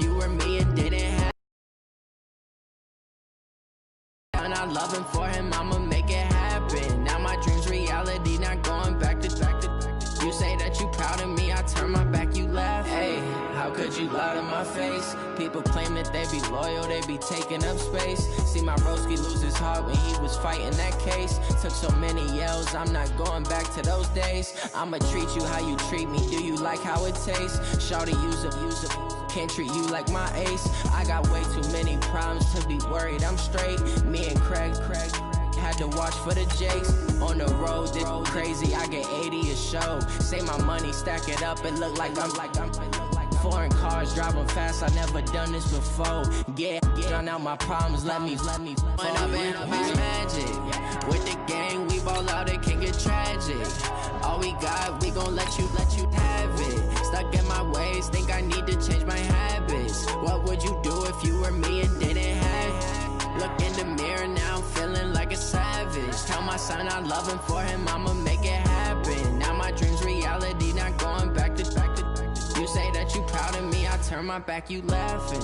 you were me and didn't have. And I love him for him, I'ma make it happen. Now my dream's reality, not going back to. You say that you proud of me, I turn my back, you laugh. Hey, how could you lie to my face? People claim that they be loyal, they be taking up space. See my broski lose his heart when he was fighting that case. Took so many yells, I'm not going back to those days. I'ma treat you how you treat me, do you like how it tastes? Shawty, use up, can't treat you like my ace. I got way too many problems to be worried, I'm straight. Me and Craig had to watch for the Jakes. On the road, this crazy, I get 80 a show. Say my money, stack it up, it look like I'm foreign cars, driving fast, I never done this before. Yeah, drown out my problems, let me When up and up is magic. With the gang, we ball out, it can get tragic. All we got, we gon' let you have it. Stuck in my ways, think I need to change my habits. What would you do if you were me and didn't have? Look in the mirror, now I'm feeling like a savage. Tell my son I love him for him, I'ma make it happen. Now my dream's reality, not going back to. You say that you proud of me, I turn my back, you laughing.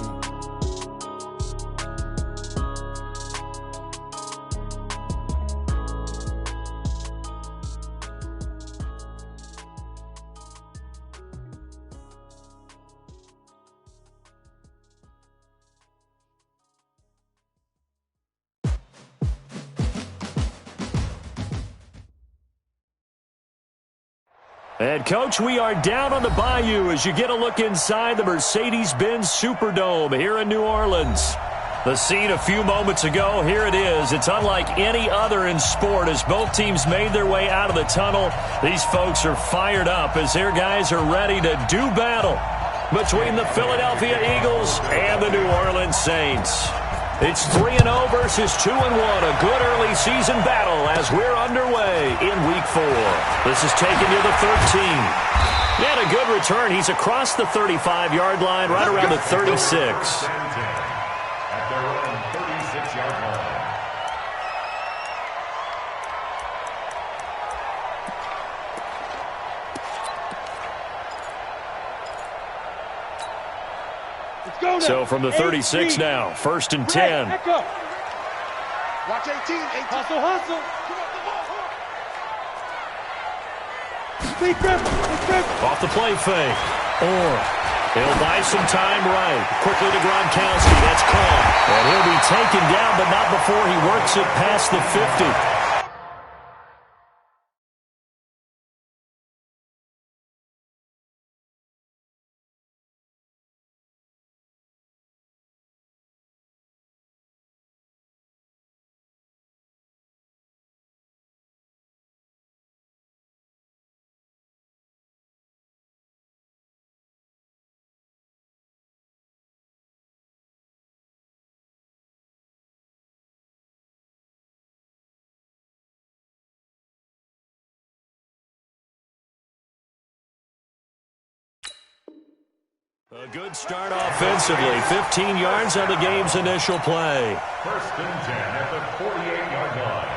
And, Coach, we are down on the Bayou as you get a look inside the Mercedes-Benz Superdome here in New Orleans. The scene a few moments ago, here it is. It's unlike any other in sport as both teams made their way out of the tunnel. These folks are fired up as their guys are ready to do battle between the Philadelphia Eagles and the New Orleans Saints. It's 3-0 versus 2-1, a good early season battle as we're underway in Week 4. This is taken to the 13. And a good return. He's across the 35-yard line, right around the 36. At their own 36-yard line. So from the 36 now, 1st and 10. Watch 18. Hustle. Off the play fake. Or he'll buy some time right. Quickly to Gronkowski. That's caught. And he'll be taken down, but not before he works it past the 50. A good start offensively. 15 yards on the game's initial play. 1st and 10 at the 48-yard line.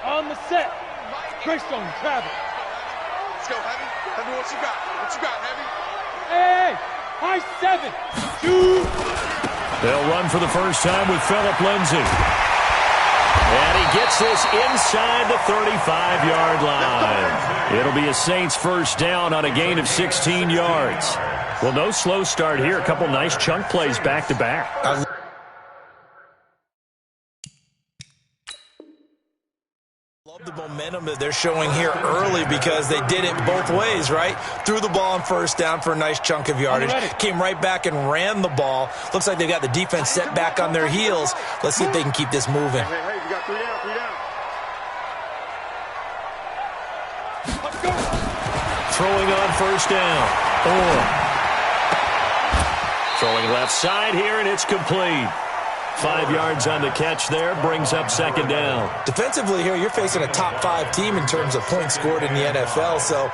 On the set. Greystone, travel. Let's go, Heavy. Heavy, what you got? What you got, Heavy? Hey, high 7. 2. They'll run for the first time with Phillip Lindsay. And he gets this inside the 35-yard line. It'll be a Saints first down on a gain of 16 yards. Well, no slow start here. A couple nice chunk plays back-to-back. The momentum that they're showing here early because they did it both ways, right? Threw the ball on first down for a nice chunk of yardage. Came right back and ran the ball. Looks like they've got the defense set back on their heels. Let's see if they can keep this moving. Hey, you got 3 down, 3 down. Let's go. Throwing on first down. Throwing left side here, and it's complete. 5 yards on the catch there, brings up second down. Defensively here, you're facing a top 5 team in terms of points scored in the NFL. So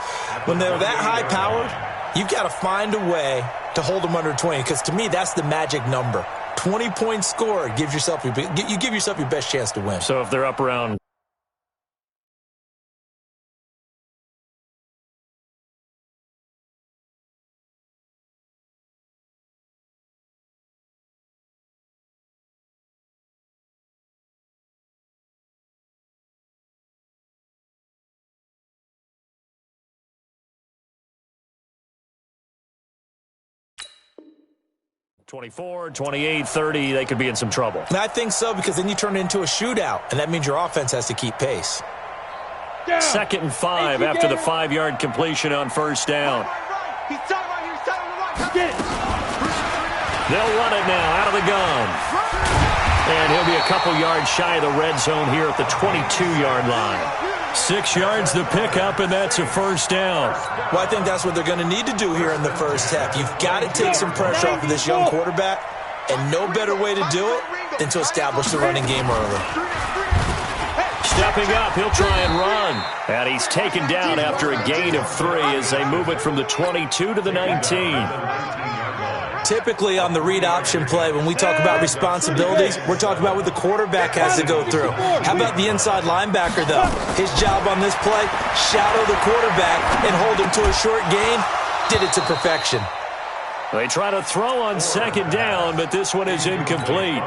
when they're that high-powered, you've got to find a way to hold them under 20, because to me, that's the magic number. 20 points scored gives yourself you give yourself your best chance to win. So if they're up around 24, 28, 30, they could be in some trouble. And I think so, because then you turn it into a shootout, and that means your offense has to keep pace. Down. 2nd and 5 after the 5-yard completion on first down. He's tied right here. He's tied on the right. Get it. They'll run it now out of the gun. And he'll be a couple yards shy of the red zone here at the 22-yard line. 6 yards to pick up, and that's a first down. Well, I think that's what they're going to need to do here in the first half. You've got to take some pressure off of this young quarterback, and no better way to do it than to establish the running game early. Stepping up, he'll try and run. And he's taken down after a gain of 3 as they move it from the 22 to the 19. Typically on the read option play, when we talk about responsibilities, we're talking about what the quarterback has to go through. How about the inside linebacker, though? His job on this play, shadow the quarterback and hold him to a short gain. Did it to perfection. They try to throw on 2nd down, but this one is incomplete.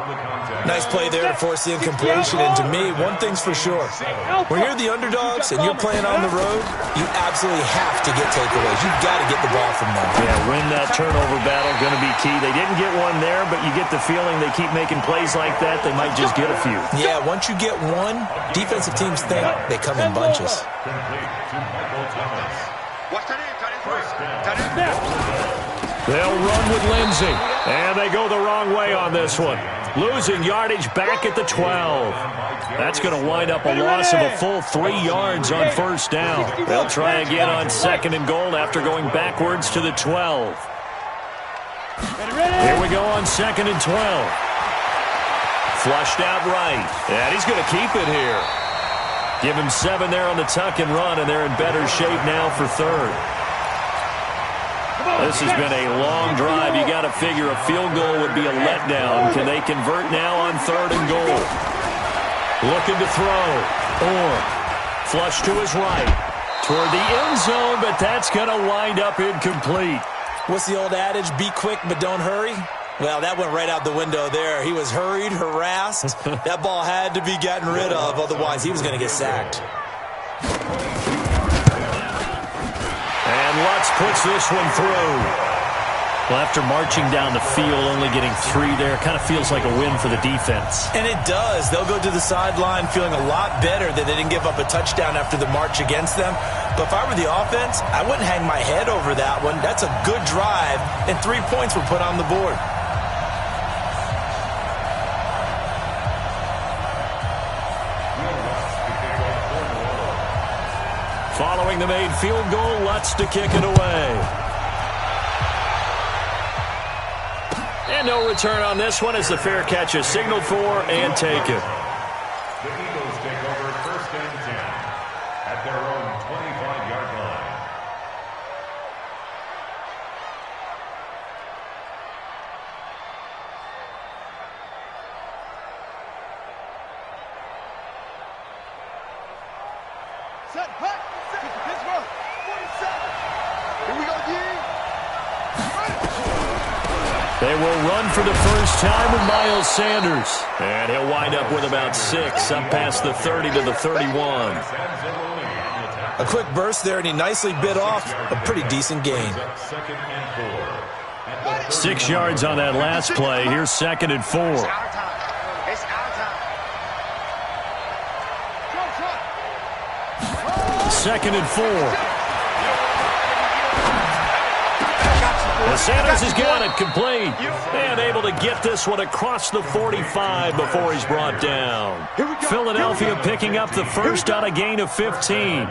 Nice play there to force the incompletion. And to me, one thing's for sure. When you're the underdogs and you're playing on the road, you absolutely have to get takeaways. You've got to get the ball from them. Yeah, win that turnover battle, going to be key. They didn't get one there, but you get the feeling they keep making plays like that, they might just get a few. Yeah, once you get one, defensive teams think they come in bunches. They'll run with Lindsey, and they go the wrong way on this one. Losing yardage back at the 12. That's going to wind up a loss of a full 3 yards on first down. They'll try again on 2nd and goal after going backwards to the 12. Here we go on 2nd and 12. Flushed out right, and he's going to keep it here. Give him 7 there on the tuck and run, and they're in better shape now for 3rd. This has been a long drive. You got to figure a field goal would be a letdown. Can they convert now on 3rd and goal? Looking to throw. Orr. Flush to his right. Toward the end zone, but that's going to wind up incomplete. What's the old adage? Be quick, but don't hurry. Well, that went right out the window there. He was hurried, harassed. That ball had to be gotten rid of. Otherwise, he was going to get sacked. And Lutz puts this one through. Well, after marching down the field, only getting 3 there, kind of feels like a win for the defense. And it does. They'll go to the sideline feeling a lot better that they didn't give up a touchdown after the march against them. But if I were the offense, I wouldn't hang my head over that one. That's a good drive, and 3 points were put on the board. Following the made field goal, Lutz to kick it away. And no return on this one as the fair catch is signaled for and taken. The Eagles take over 1st and 10 at their own 25-yard line. Set, hut, Pittsburgh, 47. Here we go, D. They will run for the first time with Miles Sanders. And he'll wind up with about 6, up past the 30 to the 31. A quick burst there, and he nicely bit off a pretty decent gain. 6 yards on that last play. Here's 2nd and 4. It's our time. It's our time. 2nd and 4. And Sanders has got it complete and able to get this one across the 45 before he's brought down. Philadelphia picking up the first on a gain of 15. Philadelphia.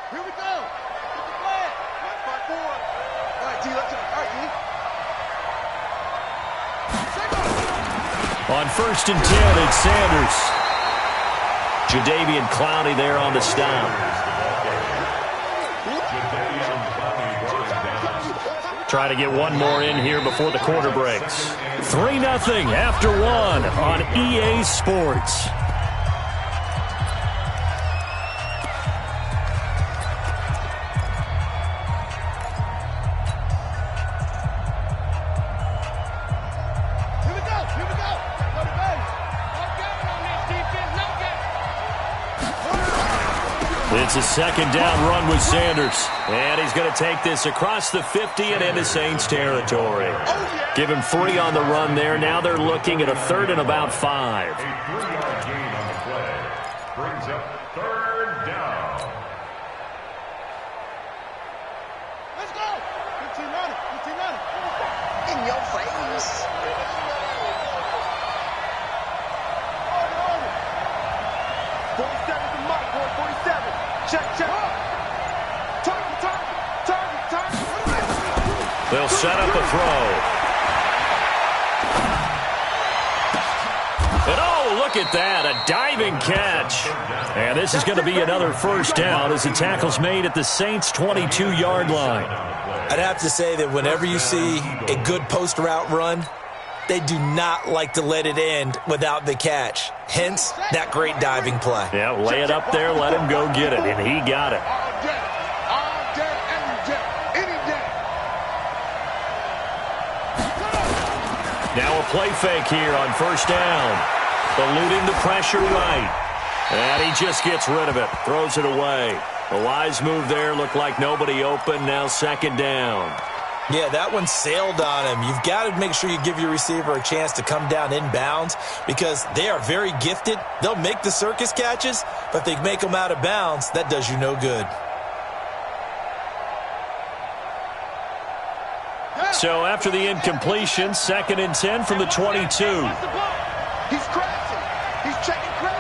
Here we go. Get the flag. 1-5-4. All right, D, left to the right, D. On 1st and 10, it's Sanders. Jadeveon Clowney there on the stop. Try to get one more in here before the quarter breaks. 3-0 after 1 on EA Sports. Here we go. Here we go. Go to base. No game on this defense. No game. It's a second down run with Sanders. And he's going to take this across the 50 and into Saints territory. Give him 3 on the run there. Now they're looking at a 3rd and about 5. A 3-yard gain on the play brings up 3rd down. Let's go. 15 on it. 15 on it. In your face. 47's the mark, boy. 47. Check. Target. They'll set up a throw. And oh, look at that, a diving catch. And this is going to be another first down as the tackle's made at the Saints' 22-yard line. I'd have to say that whenever you see a good post route run, they do not like to let it end without the catch. Hence, that great diving play. Yeah, lay it up there, let him go get it, and he got it. All day, every day, any day. Now a play fake here on first down. Eluding the pressure right. And he just gets rid of it, throws it away. A wise move there, looked like nobody open, now second down. Yeah, that one sailed on him. You've got to make sure you give your receiver a chance to come down inbounds because they are very gifted. They'll make the circus catches, but if they make them out of bounds, that does you no good. So after the incompletion, 2nd and 10 from the 22. He's crashing. He's checking crazy.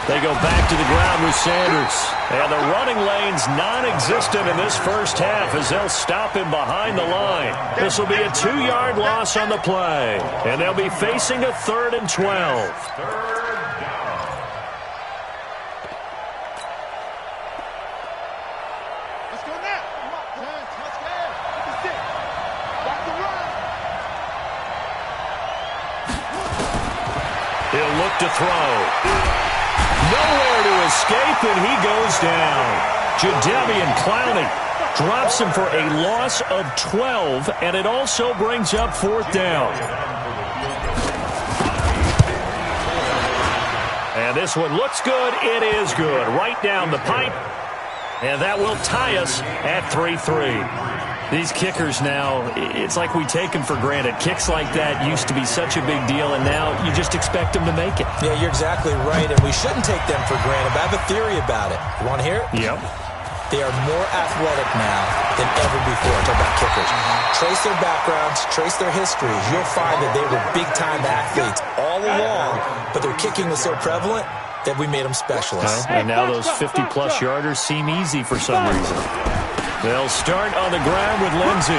They go back to the ground with Sanders. And the running lane's non-existent in this first half as they'll stop him behind the line. This will be a 2-yard loss on the play. And they'll be facing a 3rd and 12. 3rd down. Let's go now. Come on, Giants. Let's go. This is it. Back to run. He'll look to throw. Nowhere to escape, and he goes down. Jadeveon Clowney drops him for a loss of 12, and it also brings up 4th down. And this one looks good. It is good. Right down the pipe, and that will tie us at 3-3. These kickers now, it's like we take them for granted. Kicks like that used to be such a big deal, and now you just expect them to make it. Yeah, you're exactly right, and we shouldn't take them for granted, but I have a theory about it. You want to hear it? Yep. They are more athletic now than ever before. Talk about kickers. Trace their backgrounds, trace their histories. You'll find that they were big-time athletes all along, but their kicking was so prevalent that we made them specialists. And now those 50-plus yarders seem easy for some reason. They'll start on the ground with Lindsey.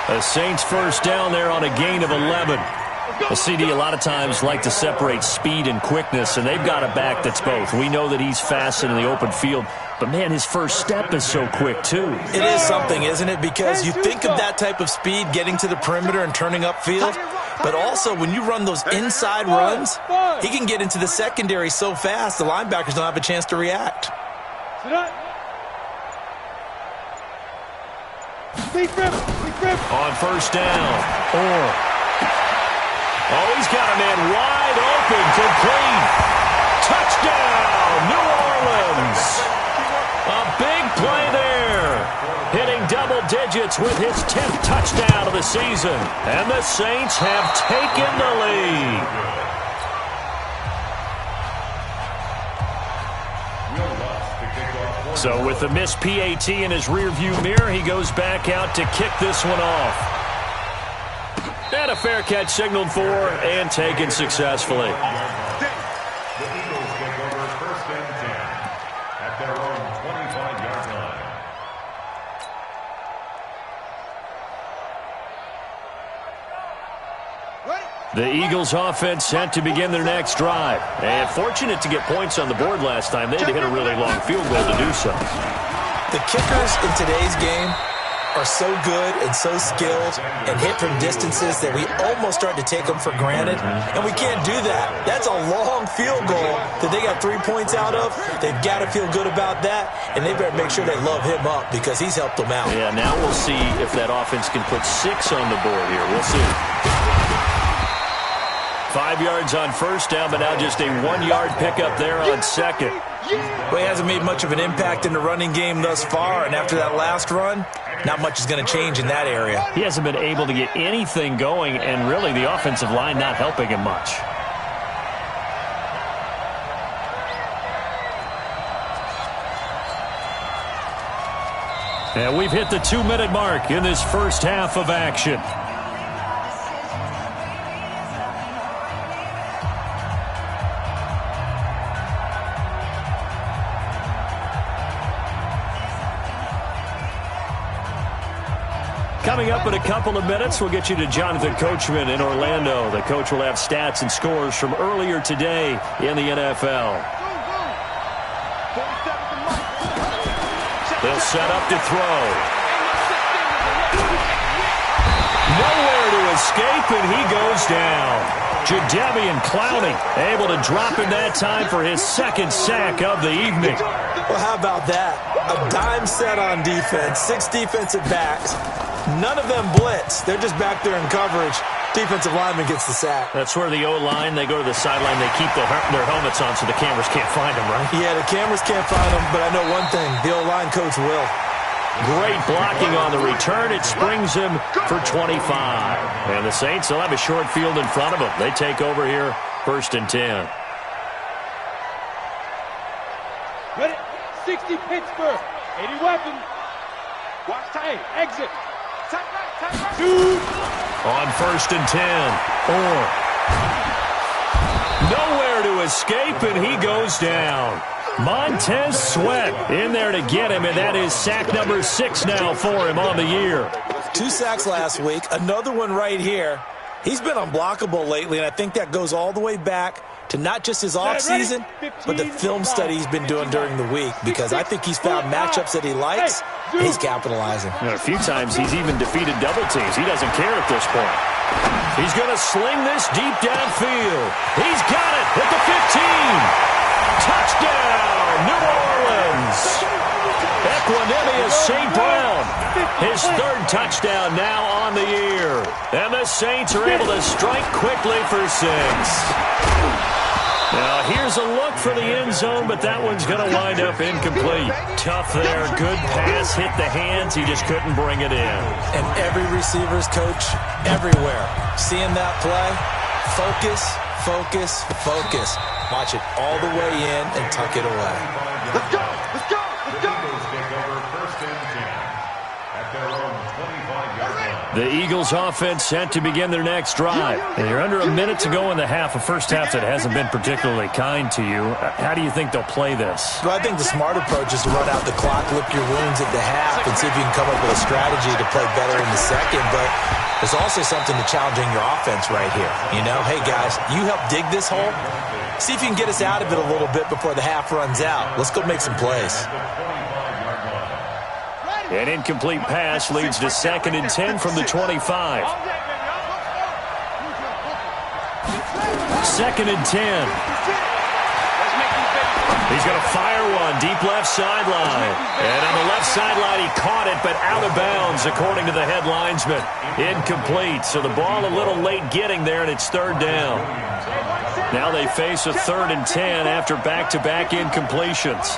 The Saints first down there on a gain of 11. The CD a lot of times like to separate speed and quickness, and they've got a back that's both. We know that he's fast in the open field, but, man, his first step is so quick, too. It is something, isn't it? Because you think of that type of speed getting to the perimeter and turning upfield, but also when you run those inside runs, he can get into the secondary so fast the linebackers don't have a chance to react. On first down. Oh, he's got a man wide open, complete. Touchdown, New Orleans. A big play there. Hitting double digits with his 10th touchdown of the season. And the Saints have taken the lead. So with the missed PAT in his rearview mirror, he goes back out to kick this one off. And a fair catch signaled for and taken successfully. The Eagles take over 1st and 10 at their own 25-yard line. The Eagles offense set to begin their next drive. And fortunate to get points on the board last time. They had to hit a really long field goal to do so. The kickers in today's game are so good and so skilled and hit from distances that we almost start to take them for granted, and we can't do that. That's a long field goal that they got 3 points out of. They've got to feel good about that, and they better make sure they love him up because he's helped them out. Yeah, now we'll see if that offense can put 6 on the board here. We'll see. 5 yards on first down, but now just a 1-yard pickup there on second. Well, he hasn't made much of an impact in the running game thus far, and after that last run, not much is going to change in that area. He hasn't been able to get anything going, and really the offensive line not helping him much. And we've hit the 2-minute mark in this first half of action. Coming up in a couple of minutes, we'll get you to Jonathan Coachman in Orlando. The coach will have stats and scores from earlier today in the NFL. They'll set up to throw. Nowhere to escape, and he goes down. Jadeveon Clowney able to drop in that time for his second sack of the evening. Well, how about that? A dime set on defense, 6 defensive backs. None of them blitz. They're just back there in coverage. Defensive lineman gets the sack. That's where the O-line, they go to the sideline, they keep their helmets on so the cameras can't find them, right? Yeah, the cameras can't find them, but I know one thing. The O-line coach will. Great blocking on the return. It springs him for 25. And the Saints will have a short field in front of them. They take over here, 1st and 10. Ready? 60 Pittsburgh. 80 weapons. Watch time. Exit. Shoot. On 1st and 10. Nowhere to escape, and he goes down. Montez Sweat in there to get him, and that is sack number 6 now for him on the year. 2 sacks last week, another one right here. He's been unblockable lately, and I think that goes all the way back to not just his offseason, but the film study he's been doing during the week, because I think he's found matchups that he likes, and he's capitalizing. A few times he's even defeated double teams. He doesn't care at this point. He's going to sling this deep downfield. He's got it at the 15. Touchdown, New Orleans. Equanimous St. Brown. His 3rd touchdown now on the year. And the Saints are able to strike quickly for 6. Now, here's a look for the end zone, but that one's going to wind up incomplete. Tough there. Good pass. Hit the hands. He just couldn't bring it in. And every receiver's coach everywhere. Seeing that play, focus, focus, focus. Watch it all the way in and tuck it away. Let's go! Let's go! Let's go! Eagles take over 1st and 10 at their own 25-yard line. The Eagles offense set to begin their next drive. And you're under a minute to go in the half, a first half that hasn't been particularly kind to you. How do you think they'll play this? Well, I think the smart approach is to run out the clock, lick your wounds at the half, and see if you can come up with a strategy to play better in the second. But there's also something to challenging your offense right here. You know, hey, guys, you help dig this hole. See if you can get us out of it a little bit before the half runs out. Let's go make some plays. An incomplete pass leads to 2nd and 10 from the 25. 2nd and 10. He's going to fire one deep left sideline. And on the left sideline, he caught it, but out of bounds, according to the head linesman. Incomplete. So the ball a little late getting there, and it's 3rd down. Now they face a 3rd and 10 after back-to-back incompletions.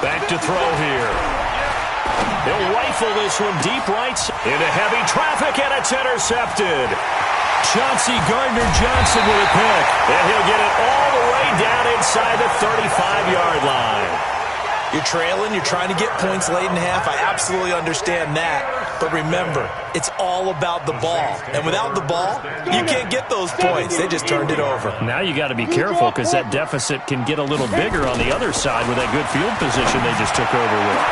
Back to throw here. He'll rifle this one deep right into heavy traffic, and it's intercepted. Chauncey Gardner-Johnson with a pick, and he'll get it all the way down inside the 35-yard line. You're trailing, you're trying to get points late in half. I absolutely understand that. But remember, it's all about the ball. And without the ball, you can't get those points. They just turned it over. Now you got to be careful because that deficit can get a little bigger on the other side with that good field position they just took over with.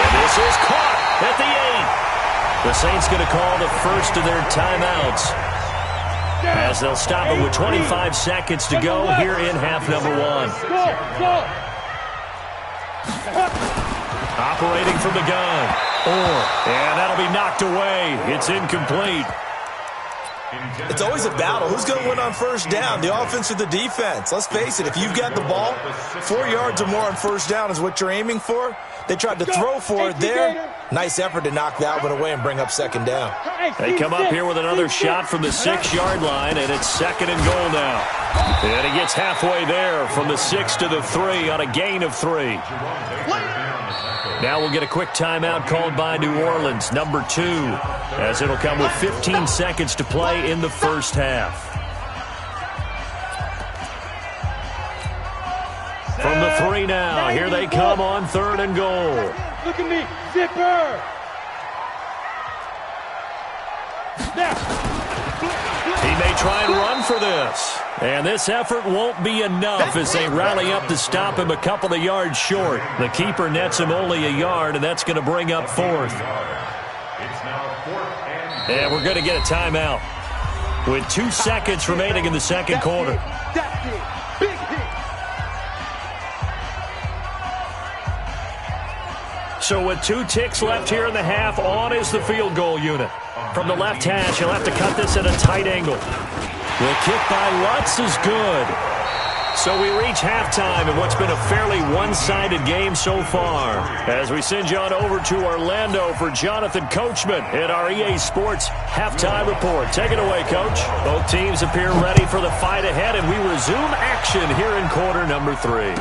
And this is caught at the 8. The Saints going to call the first of their timeouts. as they'll stop it with 25 seconds to go here in half number one. Operating from the gun. And that'll be knocked away. It's incomplete. It's always a battle. Who's going to win on first down, the offense or the defense? Let's face it, if you've got the ball, 4 yards or more on first down is what you're aiming for. They tried to throw for it there. Nice effort to knock that one away and bring up second down. They come up here with another shot from the 6-yard line, and it's second and goal now. And he gets halfway there from the 6 to the 3 on a gain of 3. Now we'll get a quick timeout called by New Orleans, number 2, as it'll come with 15 seconds to play in the first half. From the 3 now, here they come on third and goal. Look at me, zipper. He may try and run for this. And this effort won't be enough as they rally up to stop him a couple of yards short. The keeper nets him only a yard, and that's going to bring up fourth. And we're going to get a timeout with 2 seconds remaining in the second quarter. So with 2 ticks left here in the half, on is the field goal unit. From the left hash, he'll have to cut this at a tight angle. The kick by Lutz is good. So we reach halftime in what's been a fairly one-sided game so far. As we send you on over to Orlando for Jonathan Coachman at our EA Sports Halftime Report. Take it away, Coach. Both teams appear ready for the fight ahead, and we resume action here in quarter number 3.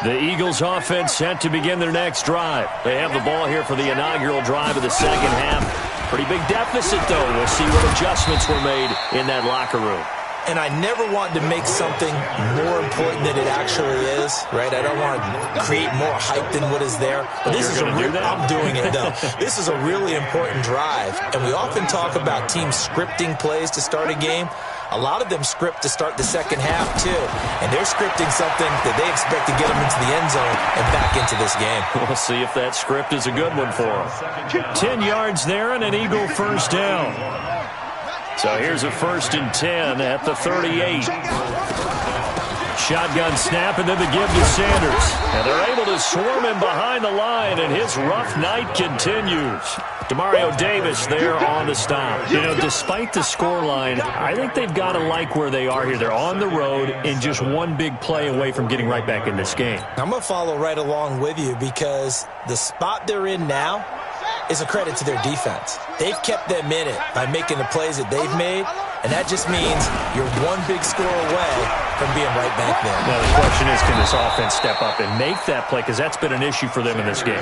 The Eagles offense set to begin their next drive. They have the ball here for the inaugural drive of the second half. Pretty big deficit, though. We'll see what adjustments were made in that locker room. And I never want to make something more important than it actually is, right? I don't want to create more hype than what is there. But this is a real, I'm doing it, though. This is a really important drive. And we often talk about teams scripting plays to start a game. A lot of them script to start the second half, too. And they're scripting something that they expect to get them into the end zone and back into this game. We'll see if that script is a good one for them. 10 yards there and an Eagle first down. So here's a 1st and 10 at the 38. Shotgun snap and then the give to Sanders. And they're able to swarm him behind the line, and his rough night continues. Demario Davis there on the stop. You know, despite the scoreline, I think they've got to like where they are here. They're on the road and just one big play away from getting right back in this game. I'm going to follow right along with you because the spot they're in now is a credit to their defense. They've kept them in it by making the plays that they've made, and that just means you're one big score away from being right back there. Now, the question is, can this offense step up and make that play? Because that's been an issue for them in this game.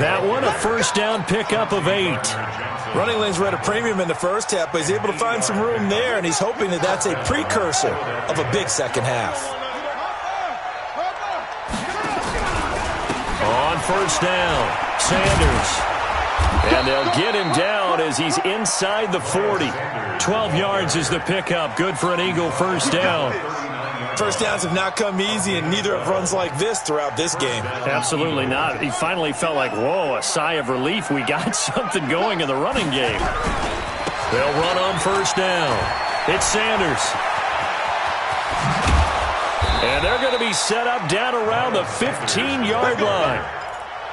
That one, a first down pickup of 8. Running lanes were at a premium in the first half, but he's able to find some room there, and he's hoping that that's a precursor of a big second half. On first down, Sanders. And they'll get him down as he's inside the 40. 12 yards is the pickup. Good for an Eagle first down. First downs have not come easy, and neither have runs like this throughout this game. Absolutely not. He finally felt like, whoa, a sigh of relief. We got something going in the running game. They'll run on first down. It's Sanders. And they're going to be set up down around the 15-yard line.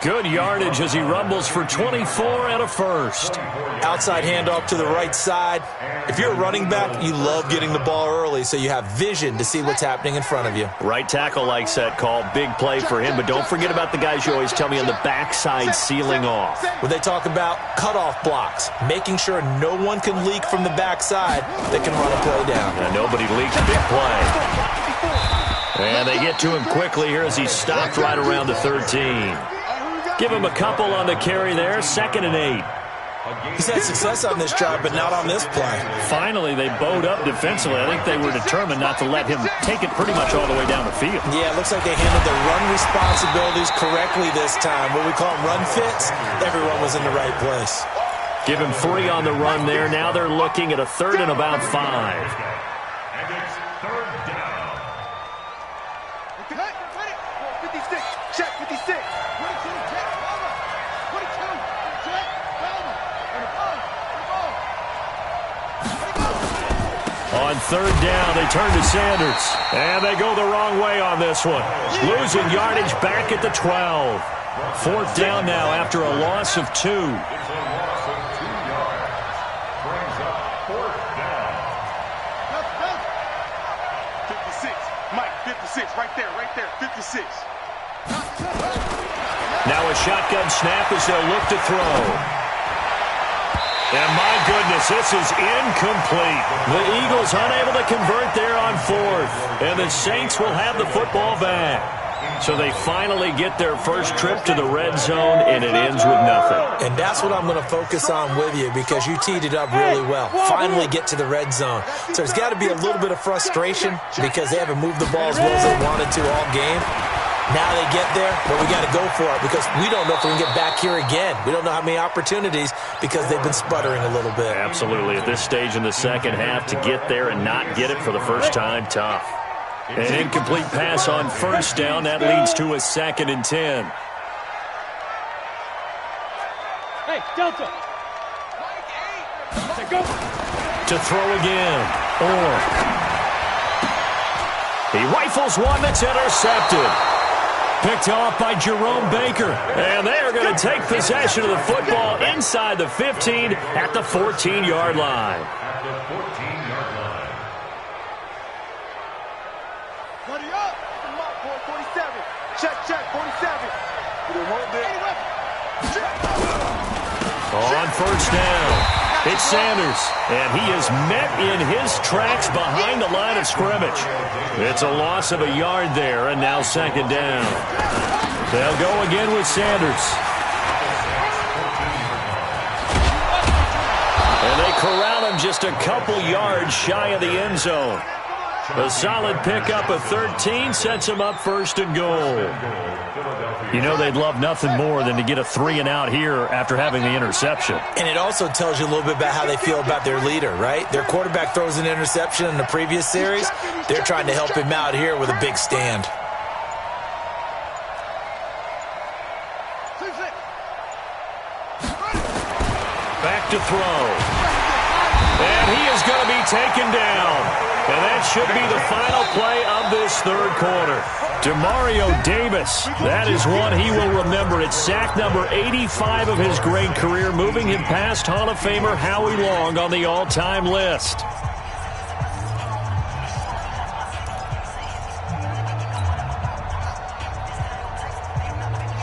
Good yardage as he rumbles for 24 and a first. Outside handoff to the right side. If you're a running back, you love getting the ball early so you have vision to see what's happening in front of you. Right tackle likes that call. Big play for him, but don't forget about the guys you always tell me on the backside sealing off. When they talk about cutoff blocks, making sure no one can leak from the backside that can run a play down. And nobody leaks. Big play. And they get to him quickly here as he's stopped right around the 13. Give him a couple on the carry there. 2nd and 8. He's had success on this drive, but not on this play. Finally, they bowed up defensively. I think they were determined not to let him take it pretty much all the way down the field. Yeah, it looks like they handled the run responsibilities correctly this time. What we call them run fits, everyone was in the right place. Give him 3 on the run there. Now they're looking at a 3rd and about 5. And it's 3rd down. Okay, 56. Check 56. On third down, they turn to Sanders. And they go the wrong way on this one. Losing yardage back at the 12. Fourth down now after a loss of 2. It's a loss of 2 yards. Brings up fourth down. 56. Mike, 56. Right there. 56. Now a shotgun snap as they'll look to throw. And my goodness, this is incomplete. The Eagles unable to convert there on fourth. And the Saints will have the football back. So they finally get their first trip to the red zone, and it ends with nothing. And that's what I'm going to focus on with you because you teed it up really well. Finally get to the red zone. So there's got to be a little bit of frustration because they haven't moved the ball as well as they wanted to all game. Now they get there, but we got to go for it because we don't know if we can get back here again. We don't know how many opportunities because they've been sputtering a little bit. Absolutely. At this stage in the second half, to get there and not get it for the first time, tough. An incomplete pass on first down. That leads to a 2nd and 10. Hey, Delta. Go. To throw again. He rifles one that's intercepted. Picked off by Jerome Baker. And they are going to take possession of the football inside the 15 at the 14-yard line. At the 14-yard line. Buddy up. Mark, boy, 47. Check, 47. On first down, it's Sanders, and he is met in his tracks behind the line of scrimmage. It's a loss of a yard there, and now 2nd down. They'll go again with Sanders. And they corral him just a couple yards shy of the end zone. A solid pickup of 13 sets him up 1st and goal. You know they'd love nothing more than to get a 3-and-out here after having the interception. And it also tells you a little bit about how they feel about their leader, right? Their quarterback throws an interception in the previous series. They're trying to help him out here with a big stand. Back to throw. And he is going to be taken down. And that should be the final play of this third quarter. Demario Davis, that is one he will remember. It's sack number 85 of his great career, moving him past Hall of Famer Howie Long on the all-time list.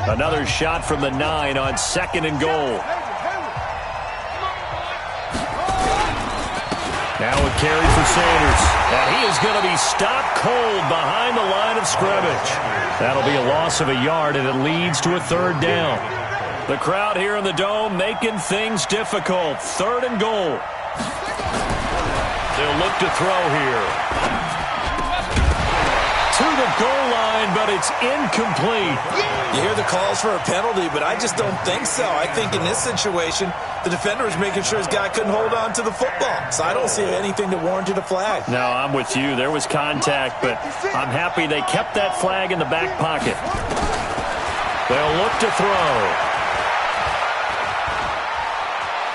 Another shot from the 9 on 2nd and goal. Now a carry for Sanders. And he is going to be stopped cold behind the line of scrimmage. That'll be a loss of a yard, and it leads to a 3rd down. The crowd here in the Dome making things difficult. 3rd and goal. They'll look to throw here. To the goal line, but it's incomplete. You hear the calls for a penalty, but I just don't think so. I think in this situation, the defender was making sure his guy couldn't hold on to the football. So I don't see anything that warranted a flag. No, I'm with you. There was contact, but I'm happy they kept that flag in the back pocket. They'll look to throw.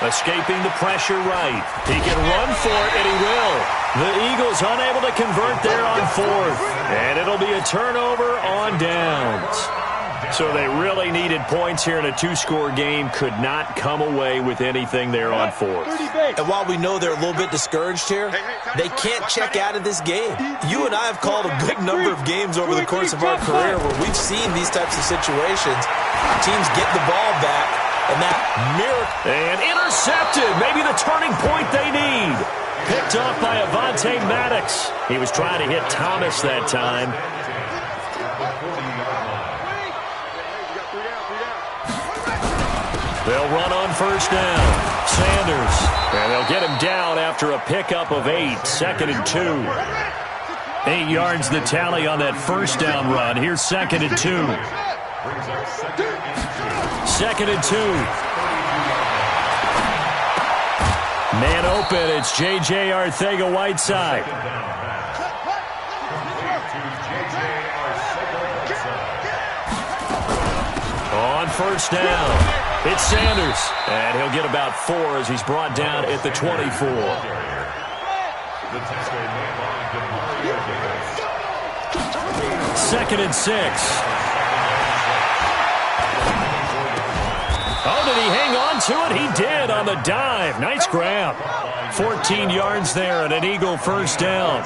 Escaping the pressure right. He can run for it, and he will. The Eagles unable to convert there on 4th. And it'll be a turnover on downs. So they really needed points here in a 2-score game. Could not come away with anything there on 4th. And while we know they're a little bit discouraged here, they can't check out of this game. You and I have called a good number of games over the course of our career where we've seen these types of situations. Teams get the ball back, and that miracle. And intercepted. Maybe the turning point they need. Picked off by Avonte Maddox. He was trying to hit Thomas that time. They'll run on first down. Sanders. And they'll get him down after a pickup of 8. 2nd and 2. 8 yards the tally on that first down run. Here's 2nd and 2. 2nd and 2. Man open, it's J.J. Arcega-Whiteside. On first down, it's Sanders. And he'll get about 4 as he's brought down at the 24. The tackle made by Demario Davis. 2nd and 6. Oh, did he hang on to it? He did on the dive. Nice grab. 14 yards there and an Eagle first down.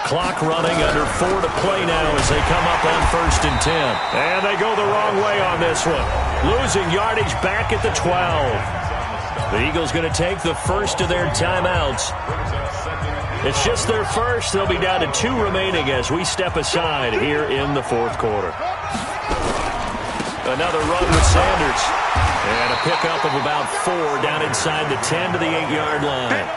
Clock running, under 4 to play now as they come up on 1st and 10. And they go the wrong way on this one. Losing yardage back at the 12. The Eagles going to take the first of their timeouts. It's just their first. They'll be down to 2 remaining as we step aside here in the 4th quarter. Another run with Sanders. And a pickup of about 4 down inside the 10 to the 8-yard line.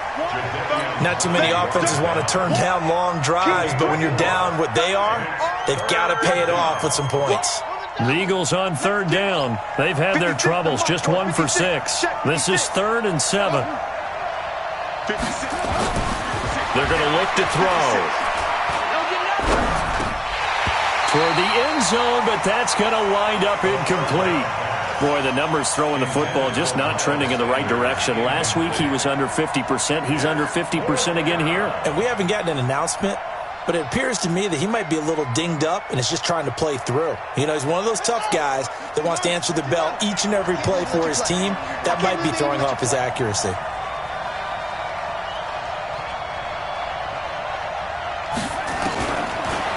Not too many offenses want to turn down long drives, but when you're down what they are, they've got to pay it off with some points. The Eagles on 3rd down. They've had their troubles, just 1 for 6. This is 3rd and 7. They're going to look to throw. Toward the end zone, but that's going to wind up incomplete. Boy, the numbers throwing the football just not trending in the right direction. Last week he was under 50%. He's under 50% again here. And we haven't gotten an announcement, but it appears to me that he might be a little dinged up and is just trying to play through. You know, he's one of those tough guys that wants to answer the bell each and every play for his team. That might be throwing off his accuracy.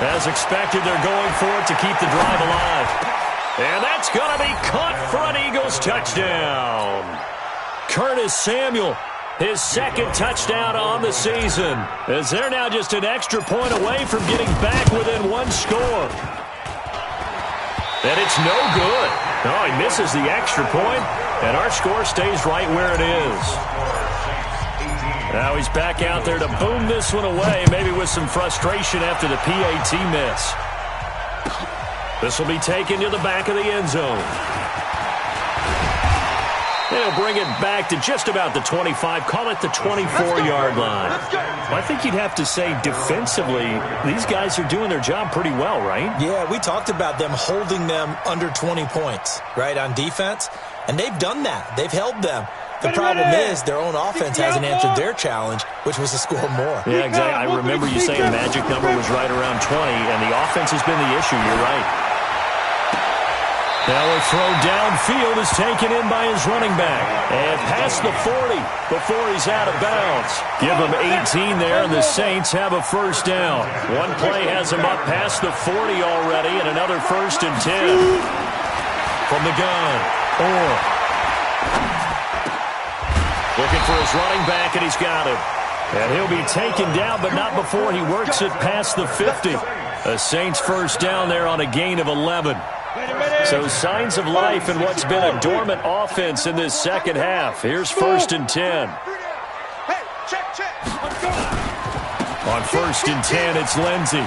As expected, they're going for it to keep the drive alive. And that's going to be caught for an Eagles touchdown. Curtis Samuel, his 2nd touchdown on the season, as they're now just an extra point away from getting back within 1 score. And it's no good. Oh, he misses the extra point, and our score stays right where it is. Now he's back out there to boom this one away, maybe with some frustration after the PAT miss. This will be taken to the back of the end zone. They'll bring it back to just about the 25, call it the 24-yard line. Well, I think you'd have to say defensively, these guys are doing their job pretty well, right? Yeah, we talked about them holding them under 20 points, right, on defense, and they've done that. They've held them. The problem is their own offense hasn't answered their challenge, which was to score more. Yeah, exactly. I remember you saying the magic number was right around 20, and the offense has been the issue. You're right. Now a throw downfield is taken in by his running back. And past the 40 before he's out of bounds. Give him 18 there, and the Saints have a first down. One play has him up past the 40 already, and another 1st and 10. From the gun, Orr. Looking for his running back, and he's got him. And he'll be taken down, but not before he works it past the 50. A Saints first down there on a gain of 11. So signs of life in what's been a dormant offense in this second half. Here's 1st and 10. On 1st and 10, it's Lindsey.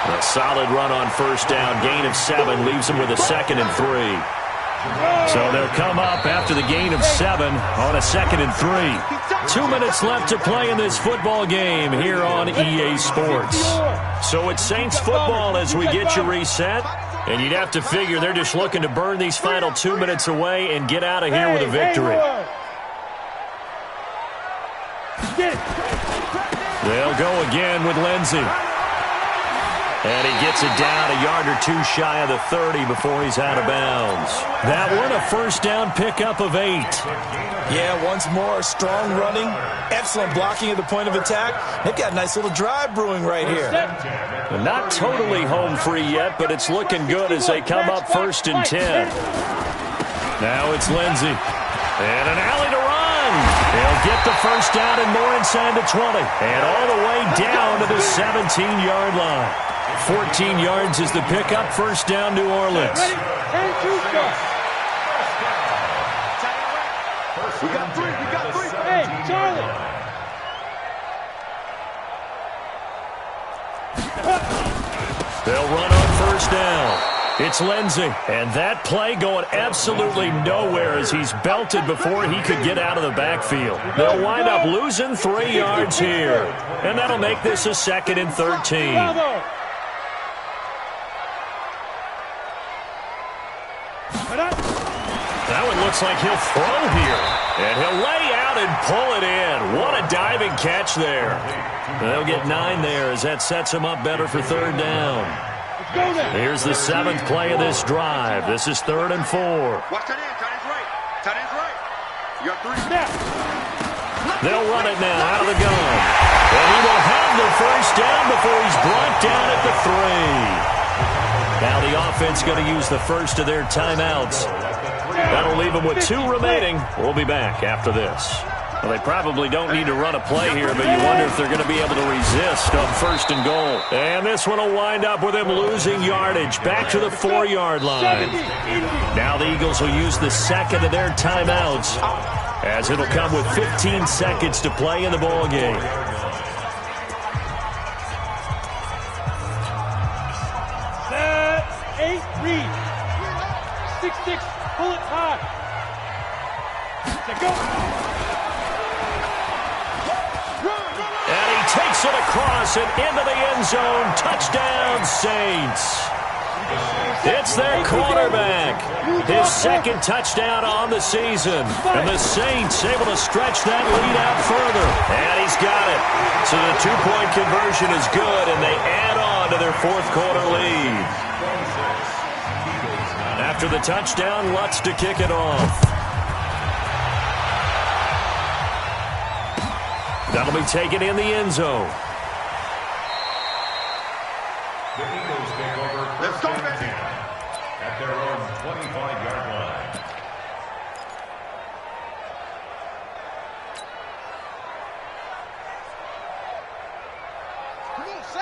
A solid run on 1st down. Gain of 7 leaves him with a 2nd and 3. So they'll come up after the gain of 7 on a 2nd and 3. 2 minutes left to play in this football game here on EA Sports. So it's Saints football as we get you reset. And you'd have to figure they're just looking to burn these final 2 minutes away and get out of here with a victory. They'll go again with Lindsey. And he gets it down a yard or 2 shy of the 30 before he's out of bounds. That one a first down pickup of 8. Yeah, once more, strong running, excellent blocking at the point of attack. They've got a nice little drive brewing right here. Not totally home free yet, but it's looking good as they come up 1st and 10. Now it's Lindsey. And an alley to run. They'll get the first down and more inside the 20. And all the way down to the 17-yard line. 14 yards is the pickup. First down, New Orleans. We got 3. Hey, Charlie. They'll run on first down. It's Lindsey. And that play going absolutely nowhere as he's belted before he could get out of the backfield. They'll wind up losing 3 yards here. And that'll make this a 2nd and 13. That one looks like he'll throw here. And he'll lay out out and pull it in. What a diving catch there. They'll get 9 there as that sets them up better for third down. Here's the 7th play of this drive. This is 3rd and 4. Watch tight end. Tight end's right. Tight end's right. You got 3 snaps. They'll run it now out of the gun. And he will have the first down before he's brought down at the 3. Now the offense going to use the first of their timeouts. That'll leave them with 2 remaining. We'll be back after this. Well, they probably don't need to run a play here, but you wonder if they're going to be able to resist on 1st and goal. And this one will wind up with them losing yardage back to the 4-yard line. Now the Eagles will use the 2nd of their timeouts, as it'll come with 15 seconds to play in the ball game. Set 8, read. 6-6, pull it high. Let go. And he takes it across and into the end zone. Touchdown, Saints. It's their quarterback. His 2nd touchdown on the season. And the Saints able to stretch that lead out further. And he's got it. So the 2-point conversion is good, and they add on to their 4th quarter lead. After the touchdown, Lutz to kick it off. That'll be taken in the end zone. The Eagles take over first and 10 at their own 25-yard line.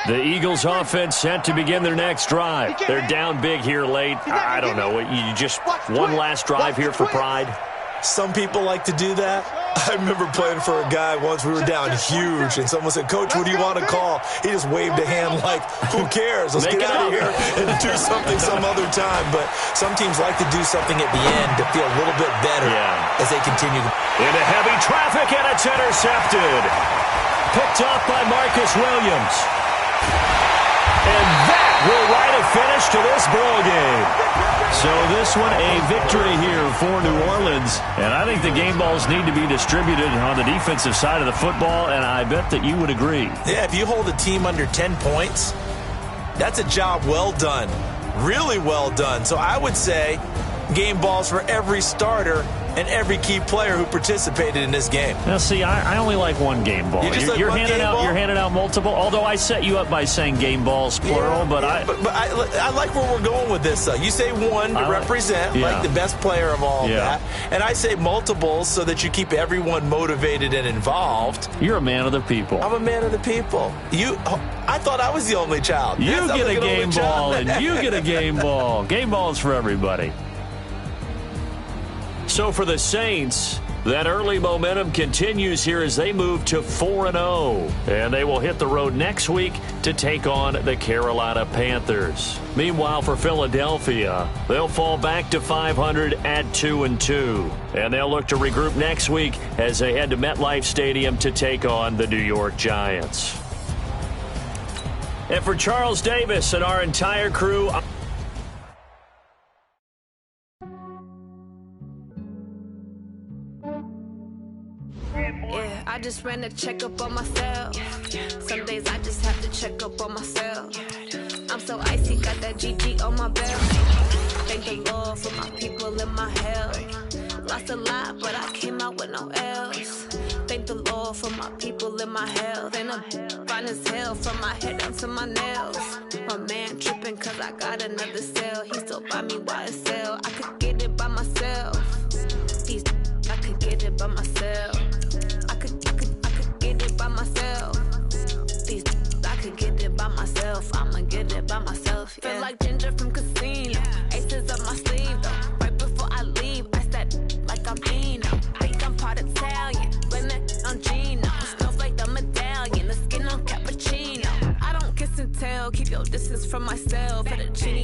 The Eagles offense set to begin their next drive. They're down big here late. I don't know. You just one last drive here for pride. Some people like to do that. I remember playing for a guy once. We were down huge, and someone said, "Coach, what do you want to call?" He just waved a hand like, "Who cares? Let's get out of here and do something some other time." But some teams like to do something at the end to feel a little bit better as they continue. Into heavy traffic, and it's intercepted. Picked off by Marcus Williams. And that will write a finish to this ball game. So this one a victory here for New Orleans. And I think the game balls need to be distributed on the defensive side of the football, and I bet that you would agree. Yeah, if you hold a team under 10 points, that's a job well done. Really well done. So I would say game balls for every starter and every key player who participated in this game. Now, see, I only like one game ball. You're handing out multiple. Although I set you up by saying game balls plural, but I like where we're going with this. You say one to represent like the best player of all that, and I say multiples so that you keep everyone motivated and involved. You're a man of the people. I'm a man of the people. I thought I was the only child. You get a game ball, and you get a game ball. Game balls for everybody. So for the Saints, that early momentum continues here as they move to 4-0. And they will hit the road next week to take on the Carolina Panthers. Meanwhile, for Philadelphia, they'll fall back to 500 at 2-2. And they'll look to regroup next week as they head to MetLife Stadium to take on the New York Giants. And for Charles Davis and our entire crew, I just ran a checkup on myself. Some days I just have to check up on myself. I'm so icy, got that GG on my belt. Thank the Lord for my people and my health. Lost a lot, but I came out with no L's. Thank the Lord for my people and my health. And I'm fine as hell from my head down to my nails. My man tripping cause I got another cell. He still buy me YSL. I could get it by myself. I could get it by myself. I could get it by myself. I could get it by myself. I'ma get it by myself. Yeah. Feel like Ginger from Casino. Aces up my sleeve though. Right before I leave, I said like I'm Dino. Think I'm part Italian. Blame it on Gino. Snowflake the medallion. The skin on cappuccino. I don't kiss and tell. Keep your distance from myself. For the genie